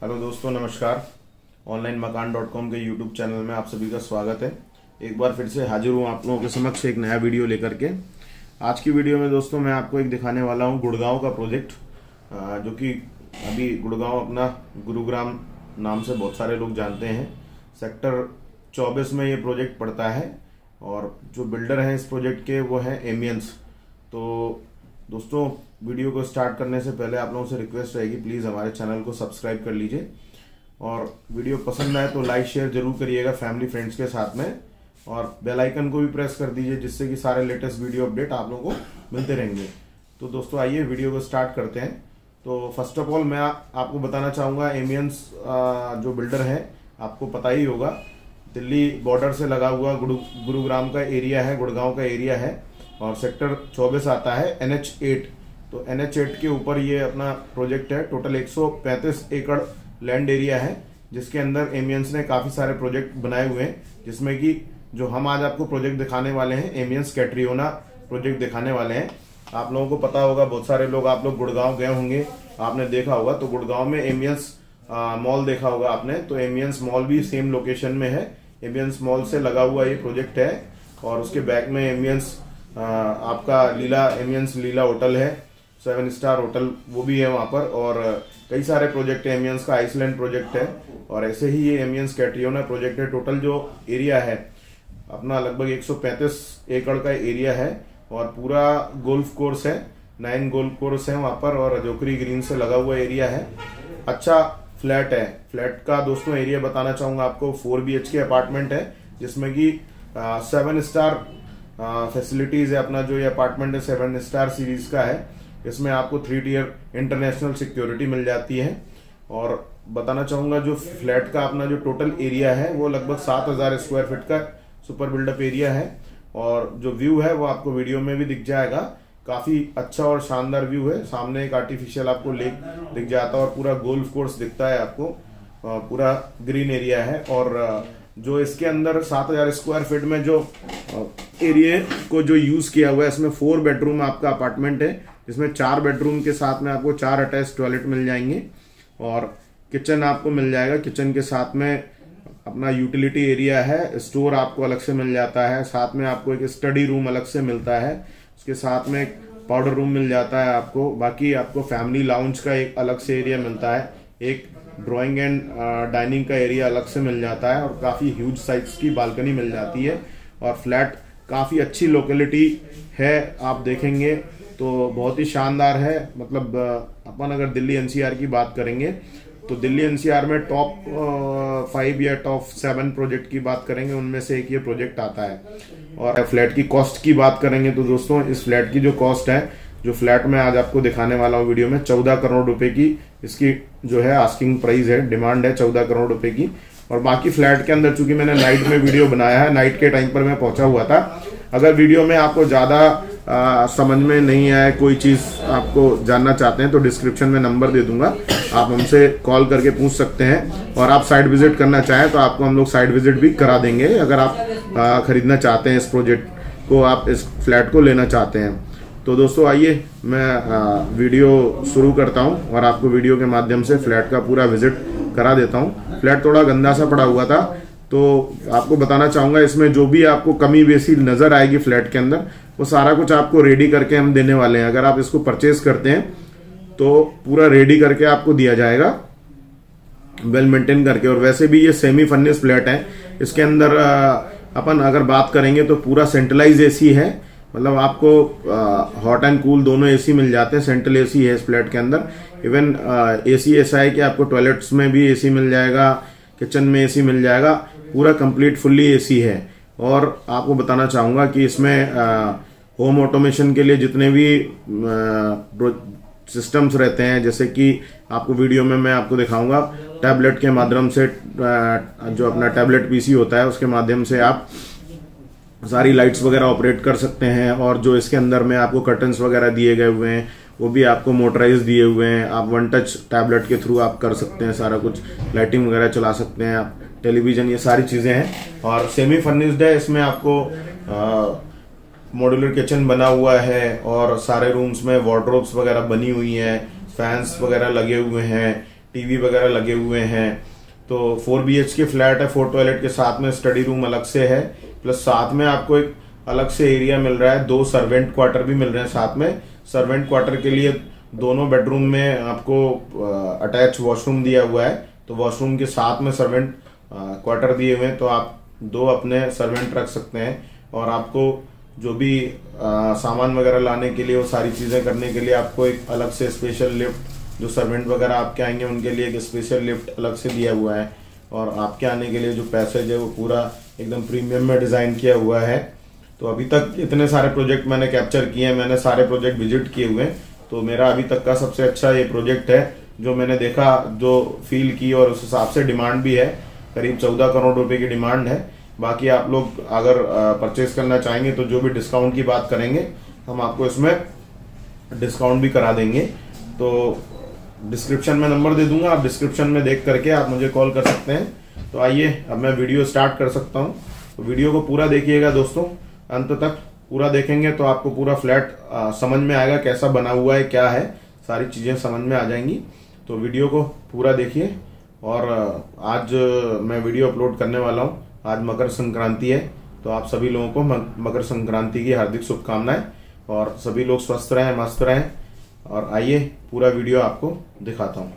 Hello दोस्तों, नमस्कार। onlinemakaan.com के यूट्यूब चैनल में आप सभी का स्वागत है। एक बार फिर से हाजिर हूँ आप लोगों के समक्ष एक नया वीडियो लेकर के। आज की वीडियो में दोस्तों मैं आपको एक दिखाने वाला हूँ गुड़गांव का प्रोजेक्ट, जो कि अभी गुड़गांव अपना गुरुग्राम नाम से बहुत सारे लोग जानते हैं। सेक्टर 24 में ये प्रोजेक्ट पड़ता है और जो बिल्डर हैं इस प्रोजेक्ट के वो हैं एम्बियंस। तो दोस्तों, वीडियो को स्टार्ट करने से पहले आप लोगों से रिक्वेस्ट रहेगी, प्लीज़ हमारे चैनल को सब्सक्राइब कर लीजिए और वीडियो पसंद आए तो लाइक शेयर जरूर करिएगा फैमिली फ्रेंड्स के साथ में, और बेल आइकन को भी प्रेस कर दीजिए जिससे कि सारे लेटेस्ट वीडियो अपडेट आप लोगों को मिलते रहेंगे। तो दोस्तों आइए वीडियो को स्टार्ट करते हैं। तो फर्स्ट ऑफ ऑल मैं आपको बताना चाहूँगा, एम्बियंस जो बिल्डर है आपको पता ही होगा, दिल्ली बॉर्डर से लगा हुआ गुरुग्राम का एरिया है, गुड़गांव का एरिया है और सेक्टर 24 आता है NH8। तो NH8 के ऊपर ये अपना प्रोजेक्ट है। टोटल 135 एकड़ लैंड एरिया है जिसके अंदर एम्बियंस ने काफी सारे प्रोजेक्ट बनाए हुए हैं, जिसमें कि जो हम आज आपको प्रोजेक्ट दिखाने वाले हैं एम्बियंस कैट्रियोना प्रोजेक्ट दिखाने वाले हैं। आप लोगों को पता होगा, बहुत सारे लोग आप लोग गुड़गांव गए होंगे, आपने देखा होगा, तो गुड़गांव में एम्बियंस मॉल देखा होगा आपने। तो एम्बियंस मॉल भी सेम लोकेशन में है। एम्बियंस मॉल से लगा हुआ ये प्रोजेक्ट है और उसके बैक में एम्बियंस आपका लीला एम्बियंस लीला होटल है, 7 स्टार होटल वो भी है वहां पर, और कई सारे प्रोजेक्ट है। एम्बियंस का आइसलैंड प्रोजेक्ट है और ऐसे ही ये एम्बियंस कैट्रियोना प्रोजेक्ट है। टोटल जो एरिया है अपना लगभग 135 एकड़ का एरिया है और पूरा गोल्फ कोर्स है, 9 गोल्फ कोर्स है वहां पर और जोकरी ग्रीन से लगा हुआ एरिया है। अच्छा फ्लैट है। फ्लैट का दोस्तों एरिया बताना चाहूंगा आपको, 4 BHK अपार्टमेंट है जिसमें कि 7 स्टार फैसिलिटीज है। अपना जो ये अपार्टमेंट है 7 स्टार सीरीज का है। इसमें आपको 3 टियर इंटरनेशनल सिक्योरिटी मिल जाती है। और बताना चाहूंगा जो फ्लैट का अपना जो टोटल एरिया है वो लगभग 7000 स्क्वायर फीट का सुपर बिल्डअप एरिया है और जो व्यू है वो आपको वीडियो में भी दिख जाएगा। काफी अच्छा और शानदार व्यू है। सामने एक आर्टिफिशियल आपको लेक दिख जाता है और पूरा गोल्फ कोर्स दिखता है आपको, पूरा ग्रीन एरिया है। और जो इसके अंदर 7000 स्क्वायर फीट में जो एरिया को जो यूज किया हुआ है, इसमें 4 बेडरूम आपका अपार्टमेंट है जिसमें 4 बेडरूम के साथ में आपको 4 अटैच टॉयलेट मिल जाएंगे और किचन आपको मिल जाएगा। किचन के साथ में अपना यूटिलिटी एरिया है, स्टोर आपको अलग से मिल जाता है, साथ में आपको एक स्टडी रूम अलग से मिलता है, उसके साथ में एक पाउडर रूम मिल जाता है आपको। बाकी आपको फैमिली लाउंज का एक अलग से एरिया मिलता है, एक ड्राइंग एंड डाइनिंग का एरिया अलग से मिल जाता है और काफी ह्यूज साइज की बालकनी मिल जाती है। और फ्लैट काफी अच्छी लोकेलिटी है, आप देखेंगे तो बहुत ही शानदार है। मतलब अपन अगर दिल्ली NCR की बात करेंगे तो दिल्ली NCR में टॉप 5 या टॉप 7 प्रोजेक्ट की बात करेंगे, उनमें से एक ये प्रोजेक्ट आता है। और फ्लैट की कॉस्ट की बात करेंगे तो दोस्तों इस फ्लैट की जो कॉस्ट है, जो फ्लैट में आज आपको दिखाने वाला हूँ वीडियो में, 14 करोड़ रुपए की इसकी जो है आस्किंग प्राइस है, डिमांड है 14 करोड़ रुपए की। और बाकी फ्लैट के अंदर चूंकि मैंने नाइट में वीडियो बनाया है, नाइट के टाइम पर मैं पहुंचा हुआ था, अगर वीडियो में आपको ज्यादा समझ में नहीं आए, कोई चीज आपको जानना चाहते हैं तो डिस्क्रिप्शन में नंबर दे दूंगा, आप हमसे कॉल करके पूछ सकते हैं। और आप साइट विजिट करना चाहें तो आपको हम लोग साइट विजिट भी करा देंगे, अगर आप खरीदना चाहते हैं इस प्रोजेक्ट को, आप इस फ्लैट को लेना चाहते हैं। तो दोस्तों आइए मैं वीडियो शुरू करता हूं और आपको वीडियो के माध्यम से फ्लैट का पूरा विजिट करा देता हूं। फ्लैट थोड़ा गंदा सा पड़ा हुआ था तो आपको बताना चाहूंगा, इसमें जो भी आपको कमी बेसी नजर आएगी फ्लैट के अंदर वो सारा कुछ आपको रेडी करके हम देने वाले हैं। अगर आप इसको परचेज करते हैं तो पूरा रेडी करके आपको दिया जाएगा, वेल मेंटेन करके। और वैसे भी ये सेमी फर्निश्ड फ्लैट है। इसके अंदर अपन अगर बात करेंगे तो पूरा सेंट्रलाइज AC है, मतलब आपको हॉट एंड कूल दोनों AC मिल जाते हैं। सेंट्रल AC है इस फ्लैट के अंदर। इवन AC ऐसा है कि आपको टॉयलेट्स में भी AC मिल जाएगा, किचन में AC मिल जाएगा, पूरा कंप्लीट फुल्ली AC है। और आपको बताना चाहूंगा कि इसमें होम ऑटोमेशन के लिए जितने भी सिस्टम्स रहते हैं, जैसे कि आपको वीडियो में मैं आपको दिखाऊंगा, टैबलेट के माध्यम से जो अपना टैबलेट PC होता है उसके माध्यम से आप सारी लाइट्स वगैरह ऑपरेट कर सकते हैं। और जो इसके अंदर में आपको कर्टन्स वगैरह दिए गए हुए हैं वो भी आपको मोटराइज दिए हुए हैं। आप 1 टच टैबलेट के थ्रू आप कर सकते हैं सारा कुछ, लाइटिंग वगैरह चला सकते हैं आप, टेलीविजन, ये सारी चीजें हैं। और सेमी फर्निश्ड है। इसमें आपको मॉड्यूलर किचन बना हुआ है और सारे रूम्स में वार्डरोब्स वगैरह बनी हुई हैं, फैंस वगैरह लगे हुए हैं, टीवी वगैरह लगे हुए हैं। तो 4 BHK फ्लैट है, 4 टॉयलेट के साथ में स्टडी रूम अलग से है, प्लस साथ में आपको एक अलग से एरिया मिल रहा है, 2 सर्वेंट क्वार्टर भी मिल रहे हैं साथ में। सर्वेंट क्वार्टर के लिए दोनों बेडरूम में आपको अटैच वॉशरूम दिया हुआ है, तो वॉशरूम के साथ में सर्वेंट क्वार्टर दिए हुए हैं, तो आप 2 अपने सर्वेंट रख सकते हैं। और आपको जो भी सामान वगैरह लाने के लिए, वो सारी चीजें करने के लिए आपको एक अलग से स्पेशल लिफ्ट, जो सर्वेंट वगैरह आपके आएंगे उनके लिए एक स्पेशल लिफ्ट अलग से दिया हुआ है। और आपके आने के लिए जो पैसेज है वो पूरा एकदम प्रीमियम में डिजाइन किया हुआ है। तो अभी तक इतने सारे प्रोजेक्ट मैंने कैप्चर किए हैं, मैंने सारे प्रोजेक्ट विजिट किए हुए हैं, तो मेरा अभी तक का सबसे अच्छा ये प्रोजेक्ट है जो मैंने देखा, जो फील की, और उस हिसाब से डिमांड भी है, करीब 14 करोड़ रुपए की डिमांड है। बाकी आप लोग अगर परचेज करना चाहेंगे तो जो भी डिस्काउंट की बात करेंगे हम आपको इसमें डिस्काउंट भी करा देंगे। तो डिस्क्रिप्शन में नंबर दे दूंगा, आप डिस्क्रिप्शन में देख करके आप मुझे कॉल कर सकते हैं। तो आइए अब मैं वीडियो स्टार्ट कर सकता हूं। तो वीडियो को पूरा देखिएगा दोस्तों, अंत तक पूरा देखेंगे तो आपको पूरा फ्लैट समझ में आएगा, कैसा बना हुआ है, क्या है, सारी चीजें समझ में आ जाएंगी। तो वीडियो को पूरा देखिए। और आज मैं वीडियो अपलोड करने वाला हूं, आज मकर संक्रांति है, तो आप सभी लोगों को मकर संक्रांति की हार्दिक शुभकामनाएं, और सभी लोग स्वस्थ रहें, मस्त रहें। और आइए पूरा वीडियो आपको दिखाता हूं।